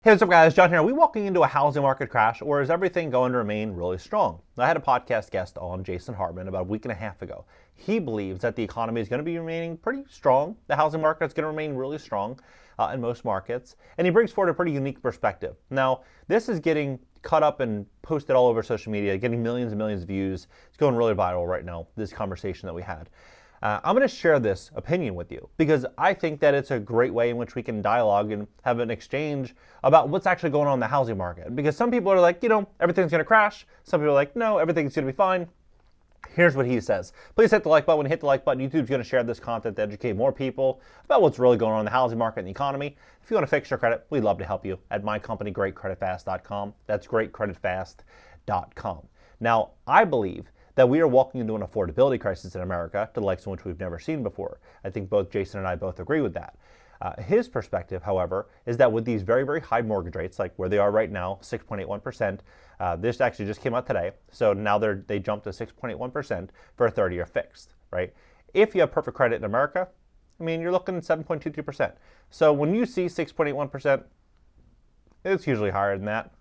Hey, what's up, guys? John here. Are we walking into a housing market crash, or is everything going to remain really strong? I had a podcast guest on, Jason Hartman, about a week and a half ago. He believes that the economy is going to be remaining pretty strong. The housing market is going to remain really strong in most markets, and he brings forward a pretty unique perspective. Now, this is getting cut up and posted all over social media, getting millions and millions of views. It's going really viral right now, this conversation that we had. I'm going to share this opinion with you because I think that it's a great way in which we can dialogue and have an exchange about what's actually going on in the housing market. Because some people are like, everything's going to crash. Some people are like, no, everything's going to be fine. Here's what he says. Please hit the like button. When you hit the like button, YouTube's going to share this content to educate more people about what's really going on in the housing market and the economy. If you want to fix your credit, we'd love to help you at my company, GreatCreditFast.com. That's GreatCreditFast.com. Now, I believe that we are walking into an affordability crisis in America to the likes in which we've never seen before. I think both Jason and I both agree with that. His perspective, however, is that with these very, very high mortgage rates, like where they are right now, 6.81%, this actually just came out today, so now they jumped to 6.81% for a 30-year fixed, right? If you have perfect credit in America, you're looking at 7.22%. So when you see 6.81%, it's usually higher than that.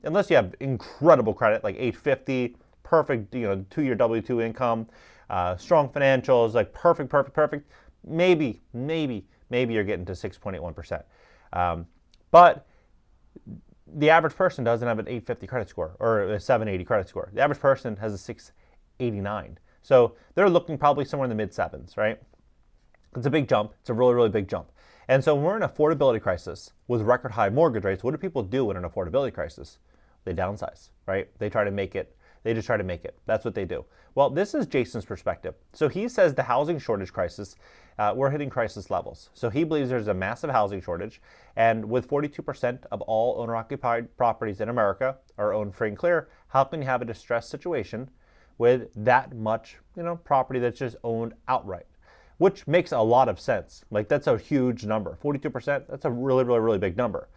Unless you have incredible credit, like 850, perfect, 2-year W-2 income, strong financials, like perfect. Maybe you're getting to 6.81%. But the average person doesn't have an 850 credit score or a 780 credit score. The average person has a 689. So they're looking probably somewhere in the mid sevens, right? It's a big jump. It's a really, really big jump. And so when we're in an affordability crisis with record high mortgage rates, what do people do in an affordability crisis? They downsize, right? They just try to make it. That's what they do. Well, this is Jason's perspective. So he says the housing shortage crisis, we're hitting crisis levels. So he believes there's a massive housing shortage. And with 42% of all owner-occupied properties in America are owned free and clear, how can you have a distressed situation with that much, property that's just owned outright? Which makes a lot of sense. Like, that's a huge number. 42%, that's a really, really, really big number.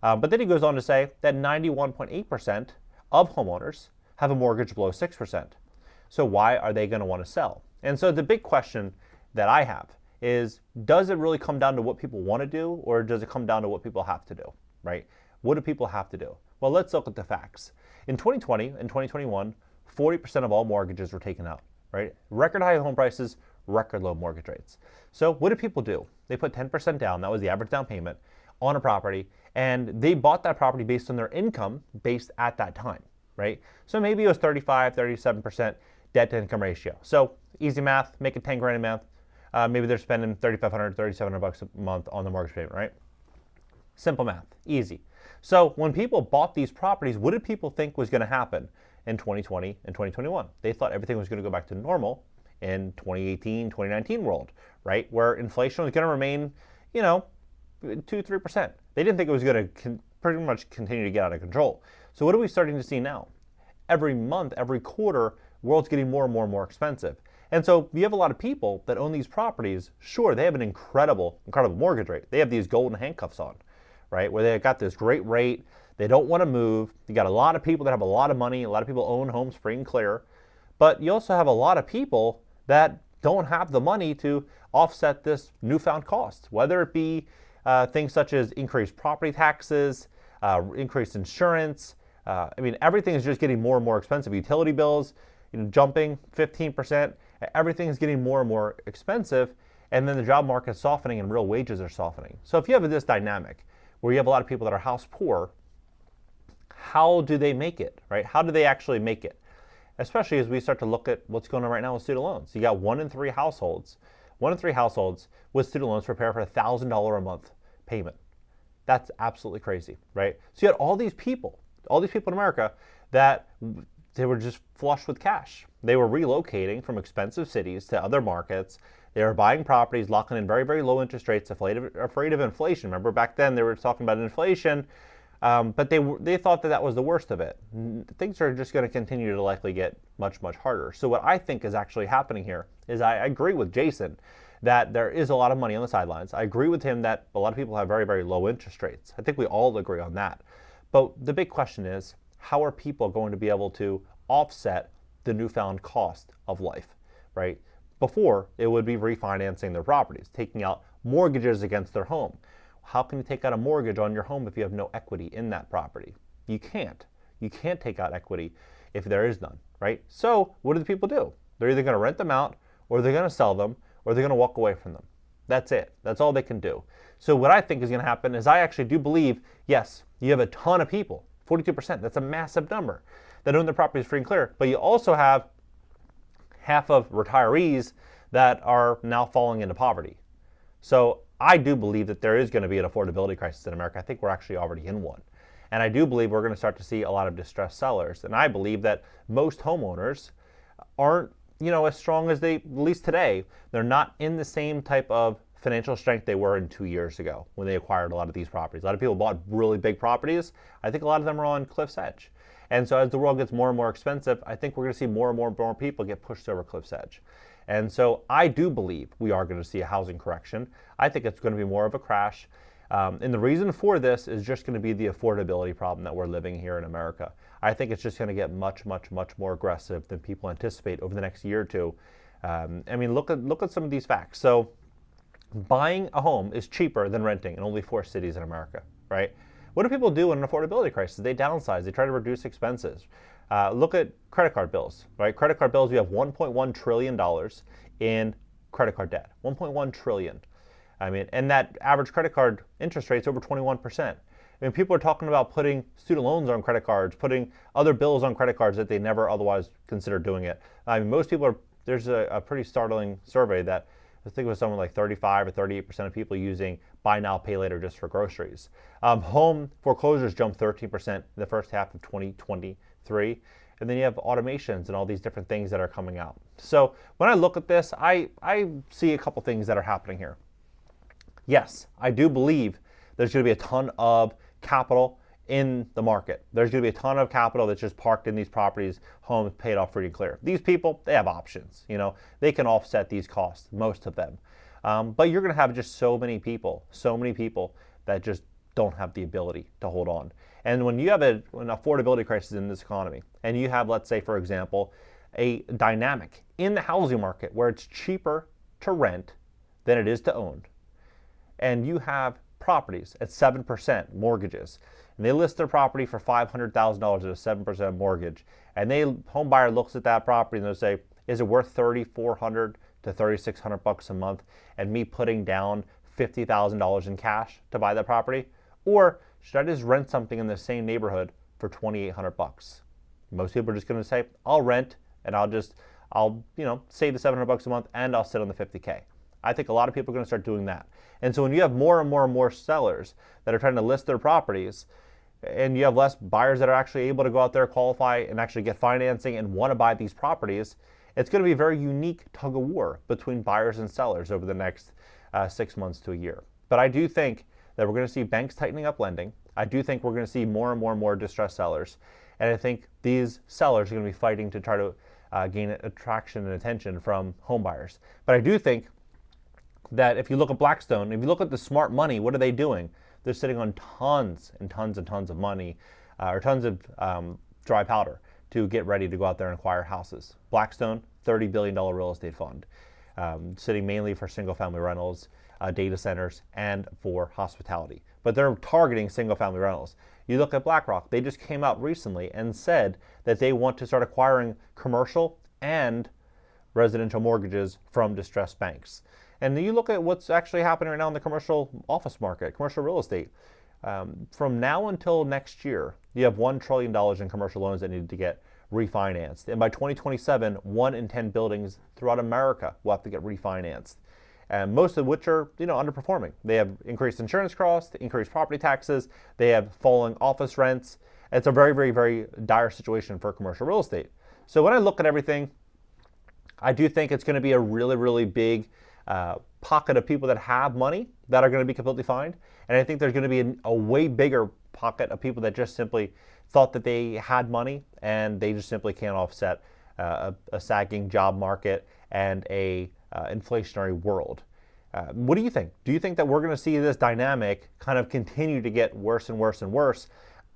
But then he goes on to say that 91.8% of homeowners have a mortgage below 6%. So why are they going to want to sell? And so the big question that I have is, does it really come down to what people want to do, or does it come down to what people have to do, right? What do people have to do? Well, let's look at the facts. In 2020 and 2021, 40% of all mortgages were taken out, right? Record high home prices, record low mortgage rates. So what did people do? They put 10% down, that was the average down payment, on a property, and they bought that property based on their income based at that time, right? So maybe it was 35, 37% debt to income ratio. So easy math, make it 10 grand a month. Maybe they're spending $3,500, $3,700 a month on the mortgage payment, right? Simple math, easy. So when people bought these properties, what did people think was going to happen in 2020 and 2021? They thought everything was going to go back to normal in 2018, 2019 world, right? Where inflation was going to remain, 2-3%. They didn't think it was going to pretty much continue to get out of control. So what are we starting to see now? Every month, every quarter, the world's getting more and more and more expensive. And so you have a lot of people that own these properties. Sure, they have an incredible mortgage rate. They have these golden handcuffs on, right? Where they've got this great rate. They don't want to move. You got a lot of people that have a lot of money. A lot of people own homes free and clear. But you also have a lot of people that don't have the money to offset this newfound cost, whether it be things such as increased property taxes, increased insurance. Everything is just getting more and more expensive. Utility bills, jumping 15%. Everything is getting more and more expensive, and then the job market is softening and real wages are softening. So if you have this dynamic where you have a lot of people that are house poor, how do they make it, right? How do they actually make it? Especially as we start to look at what's going on right now with student loans. You got one in three households with student loans prepare for $1,000 a month payment. That's absolutely crazy, right? So you had all these people in America that they were just flush with cash. They were relocating from expensive cities to other markets. They were buying properties, locking in very, very low interest rates, afraid of inflation. Remember back then they were talking about inflation. But they thought that was the worst of it. Things are just going to continue to likely get much, much harder. So what I think is actually happening here is I agree with Jason that there is a lot of money on the sidelines. I agree with him that a lot of people have very, very low interest rates. I think we all agree on that. But the big question is, how are people going to be able to offset the newfound cost of life, right? Before, it would be refinancing their properties, taking out mortgages against their home. How can you take out a mortgage on your home if you have no equity in that property? You can't. You can't take out equity if there is none, right? So what do the people do? They're either going to rent them out, or they're going to sell them, or they're going to walk away from them. That's it. That's all they can do. So what I think is going to happen is I actually do believe, yes, you have a ton of people, 42%, that's a massive number, that own their properties free and clear, but you also have half of retirees that are now falling into poverty. So I do believe that there is going to be an affordability crisis in America. I think we're actually already in one. And I do believe we're going to start to see a lot of distressed sellers. And I believe that most homeowners aren't, as strong as they, at least today, they're not in the same type of financial strength they were in 2 years ago when they acquired a lot of these properties. A lot of people bought really big properties. I think a lot of them are on cliff's edge. And so as the world gets more and more expensive, I think we're going to see more and more people get pushed over cliff's edge. And so I do believe we are going to see a housing correction. I think it's going to be more of a crash. And the reason for this is just going to be the affordability problem that we're living here in America. I think it's just going to get much more aggressive than people anticipate over the next year or two. Look at some of these facts. So buying a home is cheaper than renting in only 4 cities in America, right? What do people do in an affordability crisis? They downsize. They try to reduce expenses. Look at credit card bills, right? Credit card bills, we have $1.1 trillion in credit card debt. $1.1 trillion. And that average credit card interest rate is over 21%. People are talking about putting student loans on credit cards, putting other bills on credit cards that they never otherwise considered doing it. Most people are, there's a pretty startling survey that I think it was something like 35 or 38% of people using buy now, pay later just for groceries. Home foreclosures jumped 13% in the first half of 2023. And then you have automations and all these different things that are coming out. So when I look at this, I see a couple things that are happening here. Yes, I do believe there's going to be a ton of capital in the market. There's going to be a ton of capital that's just parked in these properties, homes paid off free and clear. These people, they have options. They can offset these costs, most of them. But you're going to have just so many people that just don't have the ability to hold on. And when you have an affordability crisis in this economy, and you have, let's say, for example, a dynamic in the housing market where it's cheaper to rent than it is to own, and you have properties at 7% mortgages, and they list their property for $500,000 at a 7% mortgage, and home buyer looks at that property and they'll say, is it worth $3,400 to $3,600 a month, and me putting down $50,000 in cash to buy that property? Or should I just rent something in the same neighborhood for $2,800? Most people are just going to say, I'll rent, and I'll save the $700 a month, and I'll sit on the $50K. I think a lot of people are going to start doing that. And so when you have more and more sellers that are trying to list their properties, and you have less buyers that are actually able to go out there, qualify, and actually get financing and want to buy these properties, it's going to be a very unique tug of war between buyers and sellers over the next 6 months to a year. But I do think that we're going to see banks tightening up lending. I do think we're going to see more and more distressed sellers. And I think these sellers are going to be fighting to try to gain attraction and attention from home buyers. But I do think that if you look at Blackstone, if you look at the smart money, what are they doing? They're sitting on tons and tons of money, or tons of dry powder to get ready to go out there and acquire houses. Blackstone, $30 billion real estate fund, sitting mainly for single-family rentals, data centers, and for hospitality. But they're targeting single-family rentals. You look at BlackRock, they just came out recently and said that they want to start acquiring commercial and residential mortgages from distressed banks. And you look at what's actually happening right now in the commercial office market, commercial real estate. From now until next year, you have $1 trillion in commercial loans that need to get refinanced. And by 2027, 1 in 10 buildings throughout America will have to get refinanced. And most of which are, underperforming. They have increased insurance costs, increased property taxes, they have falling office rents. It's a very dire situation for commercial real estate. So when I look at everything, I do think it's going to be a really big pocket of people that have money that are going to be completely fine. And I think there's going to be a way bigger pocket of people that just simply thought that they had money and they just simply can't offset a sagging job market and a inflationary world. What do you think? Do you think that we're going to see this dynamic kind of continue to get worse and worse?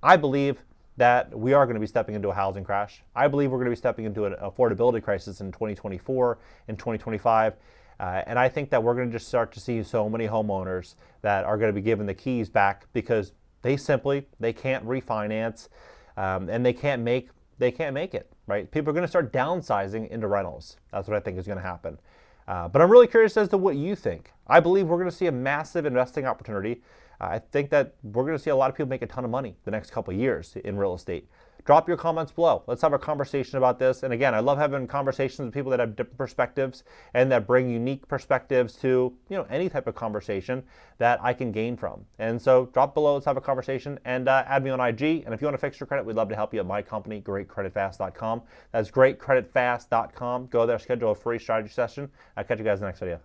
I believe that we are going to be stepping into a housing crash. I believe we're going to be stepping into an affordability crisis in 2024 and 2025. And I think that we're going to just start to see so many homeowners that are going to be given the keys back because they can't refinance, and they can't make it, right? People are going to start downsizing into rentals. That's what I think is going to happen. But I'm really curious as to what you think. I believe we're going to see a massive investing opportunity. I think that we're going to see a lot of people make a ton of money the next couple of years in real estate. Drop your comments below. Let's have a conversation about this. And again, I love having conversations with people that have different perspectives and that bring unique perspectives to, any type of conversation that I can gain from. And so drop below, let's have a conversation, and add me on IG. And if you want to fix your credit, we'd love to help you at my company, GreatCreditFast.com. That's GreatCreditFast.com. Go there, schedule a free strategy session. I'll catch you guys in the next video.